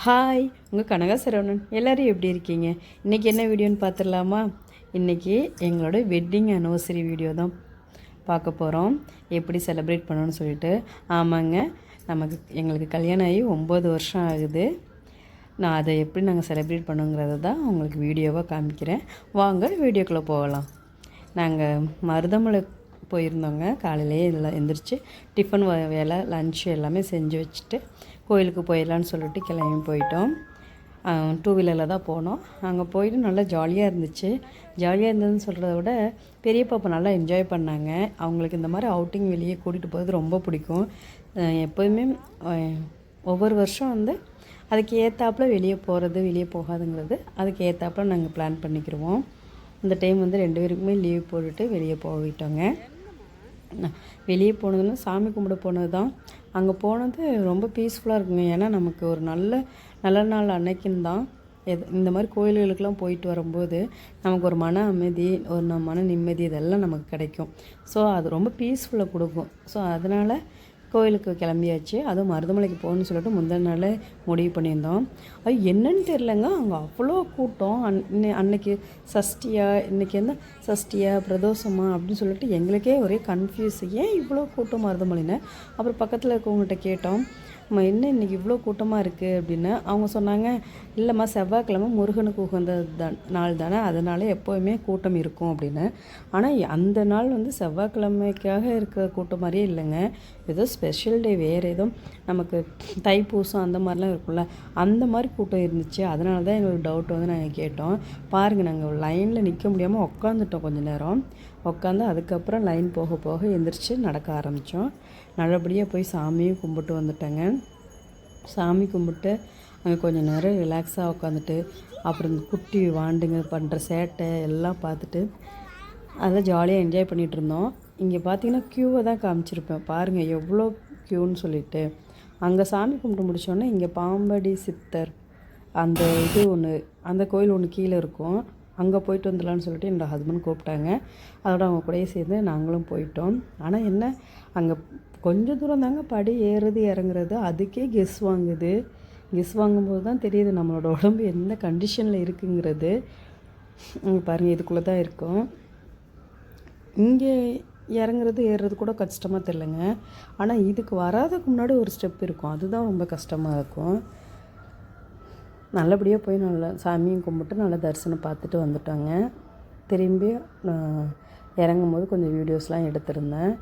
Hi, உங்கள் கனகா சரவணன். எல்லோரும் எப்படி இருக்கீங்க? இன்றைக்கி என்ன வீடியோன்னு பார்த்துடலாமா? இன்றைக்கி எங்களோட வெட்டிங் ஆனிவர்சரி வீடியோ தான் பார்க்க போகிறோம். எப்படி செலிப்ரேட் பண்ணணும்னு சொல்லிட்டு. ஆமாங்க, எங்களுக்கு கல்யாணம் ஆகி 9 வருஷம் ஆகுது. நான் அதை எப்படி நாங்கள் செலிப்ரேட் பண்ணுங்கிறத தான் உங்களுக்கு வீடியோவாக காமிக்கிறேன். வாங்க வீடியோக்குள்ளே போகலாம். நாங்கள் மருதமலை போயிருந்தோங்க. காலையிலேயே எல்லாம் எந்திரிச்சு டிஃபன் வேலை லன்ச்சு எல்லாமே செஞ்சு வச்சுட்டு கோயிலுக்கு போயிடலான்னு சொல்லிட்டு கிளம்பி போயிட்டோம். 2 வீலரில் தான் போனோம். அங்கே போயிட்டு நல்லா ஜாலியாக இருந்துச்சு. ஜாலியாக இருந்ததுன்னு சொல்கிறத விட பெரிய பாப்பா நல்லா என்ஜாய் பண்ணாங்க. அவங்களுக்கு இந்த மாதிரி அவுட்டிங் வெளியே கூட்டிகிட்டு போகிறது ரொம்ப பிடிக்கும். எப்போதுமே ஒவ்வொரு வருஷம் அதுக்கு ஏற்றாப்புல வெளியே போகிறது வெளியே போகாதுங்கிறது அதுக்கு ஏற்றாப்புல நாங்கள் பிளான் பண்ணிக்கிடுவோம். இந்த டைம் 2 பேருக்குமே லீவ் போட்டுட்டு வெளியே போயிட்டோங்க. வெளியே போனதுன்னா சாமி கும்பிட போனது தான். அங்கே போனது ரொம்ப பீஸ்ஃபுல்லாக இருக்குங்க. ஏன்னா நமக்கு ஒரு நல்ல நாள் அன்னைக்குன்னு தான் இந்த மாதிரி கோயில்களுக்கெல்லாம் போயிட்டு வரும்போது நமக்கு ஒரு மன அமைதி, ஒரு மன நிம்மதி இதெல்லாம் நமக்கு கிடைக்கும். ஸோ அது ரொம்ப பீஸ்ஃபுல்லாக கொடுக்கும். ஸோ அதனால் கோயிலுக்கு கிளம்பியாச்சு. அதுவும் மருதமலைக்கு போகணுன்னு சொல்லிட்டு முந்தின நாளே முடிவு பண்ணியிருந்தோம். அது என்னன்னு தெரிலங்க, அங்கே அவ்வளோ கூட்டம். அன்னைக்கு சஷ்டியா, இன்றைக்கி சஷ்டியா பிரதோஷமா அப்படின்னு சொல்லிட்டு எங்களுக்கே ஒரே கன்ஃபியூஸ். ஏன் இவ்வளோ கூட்டம் மருதமலைன்னு அப்புறம் பக்கத்தில் இருக்கவங்கள்ட்ட கேட்டோம். என்ன இன்றைக்கி இவ்வளோ கூட்டமாக இருக்குது அப்படின்னு. அவங்க சொன்னாங்க, இல்லைம்மா செவ்வாய்க்கிழமை முருகனுக்கு உகந்த நாள் தானே, அதனால எப்போவுமே கூட்டம் இருக்கும் அப்படின்னு. ஆனால் அந்த நாள் செவ்வாய்க்கிழமைக்காக இருக்கிற கூட்டம் மாதிரியே இல்லைங்க. ஏதோ ஸ்பெஷல் டே வேறு ஏதோ நமக்கு தைப்பூசம் அந்த மாதிரிலாம் இருக்கும்ல, அந்த மாதிரி கூட்டம் இருந்துச்சு. அதனால தான் எங்களுக்கு டவுட் நாங்கள் கேட்டோம். பாருங்கள், நாங்கள் லைனில் நிற்க முடியாமல் உட்காந்துட்டோம். கொஞ்சம் நேரம் உட்காந்து அதுக்கப்புறம் லைன் போக போக எந்திரிச்சு நடக்க ஆரம்பித்தோம். நல்லபடியாக போய் சாமியும் கும்பிட்டு வந்துட்டேங்க. சாமி கும்பிட்டு அங்கே கொஞ்சம் நேரம் ரிலாக்ஸாக உட்காந்துட்டு அப்புறம் இந்த குட்டி வாண்டுங்க பண்ணுற சேட்டை எல்லாம் பார்த்துட்டு அதை ஜாலியாக என்ஜாய் பண்ணிகிட்டு இருந்தோம். இங்கே பார்த்தீங்கன்னா க்யூவை தான் காமிச்சிருப்பேன். பாருங்கள் எவ்வளோ க்யூன்னு சொல்லிட்டு. அங்கே சாமி கும்பிட்டு முடித்தோன்னே இங்கே பாம்படி சித்தர் அந்த அந்த கோயில் ஒன்று கீழே இருக்கும். அங்கே போயிட்டு வந்துடலான்னு சொல்லிட்டு என்னோடய ஹஸ்பண்ட் கூப்பிட்டாங்க. அதோட அவங்க கூடயே சேர்ந்து நாங்களும் போயிட்டோம். ஆனால் என்ன, அங்கே கொஞ்சம் தூரம் தாங்க படி ஏறுறது இறங்குறது, அதுக்கே கெஸ் வாங்குது. கெஸ் வாங்கும்போது தான் தெரியுது நம்மளோட உடம்பு எந்த கண்டிஷனில் இருக்குங்கிறது. பாருங்கள், இதுக்குள்ளே தான் இருக்கும். இங்கே இறங்குறது ஏறுறது கூட கஷ்டமாக தெரிலங்க. ஆனால் இதுக்கு வராதுக்கு முன்னாடி ஒரு ஸ்டெப் இருக்கும், அதுதான் ரொம்ப கஷ்டமாக இருக்கும். நல்லபடியாக போய் நல்லா சாமியும் கும்பிட்டு நல்லா தரிசனம் பார்த்துட்டு வந்துட்டோங்க. திரும்பி இறங்கும் போது கொஞ்சம் வீடியோஸ்லாம் எடுத்திருந்தேன்.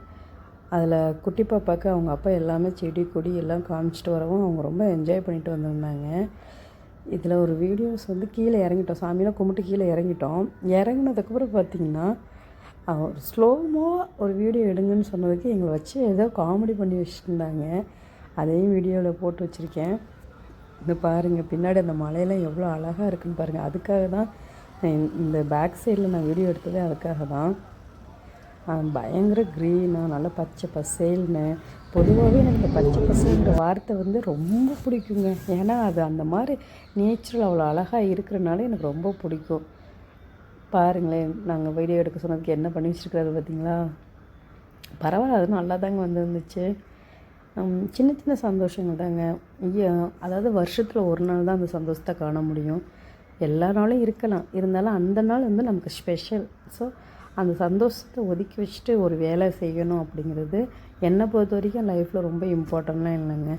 அதில் குட்டி பாப்பாவுக்கு அவங்க அப்பா எல்லாமே செடி கொடி எல்லாம் காமிச்சிட்டு வரவும் அவங்க ரொம்ப என்ஜாய் பண்ணிட்டு வந்திருந்தாங்க. இதில் ஒரு வீடியோஸ் கீழே இறங்கிட்டோம். சாமியெலாம் கும்பிட்டு கீழே இறங்கிட்டோம். இறங்கினதுக்கப்புறம் பார்த்திங்கன்னா ஒரு ஸ்லோமோ ஒரு வீடியோ எடுங்கன்னு சொன்னதுக்கு எங்களை வச்சு ஏதோ காமெடி பண்ணி வச்சுருந்தாங்க. அதையும் வீடியோவில் போட்டு வச்சுருக்கேன். இந்த பாருங்கள், பின்னாடி அந்த மலையெல்லாம் எவ்வளோ அழகாக இருக்குதுன்னு பாருங்கள். அதுக்காக தான் இந்த பேக் சைடில் நான் வீடியோ எடுத்ததே அதுக்காக தான். பயங்கர க்ரீனாக நல்லா பச்சை பசேல்னு. பொதுவாகவே எனக்கு இந்த பச்சை பசேல்ன்ற வார்த்தை ரொம்ப பிடிக்குங்க. ஏன்னா அது அந்த மாதிரி நேச்சுரல் அவ்வளோ அழகாக இருக்கிறனால எனக்கு ரொம்ப பிடிக்கும். பாருங்களேன், நாங்கள் வீடியோ எடுக்க சொன்னதுக்கு என்ன பண்ணி வச்சுருக்கிறது பார்த்திங்களா? பரவாயில்ல, அது நல்லா தாங்க வந்துருந்துச்சு. சின்ன சின்ன சந்தோஷங்கள் தாங்க. அதாவது வருஷத்தில் ஒரு நாள் தான் அந்த சந்தோஷத்தை காண முடியும். எல்லா நாளும் இருக்கலாம், இருந்தாலும் அந்த நாள் நமக்கு ஸ்பெஷல். ஸோ அந்த சந்தோஷத்தை ஒதுக்கி வச்சுட்டு ஒரு வேலை செய்யணும் அப்படிங்கிறது என்னை பொறுத்த வரைக்கும் லைஃப்பில் ரொம்ப இம்பார்ட்டன்ட்லாம் இல்லைங்க.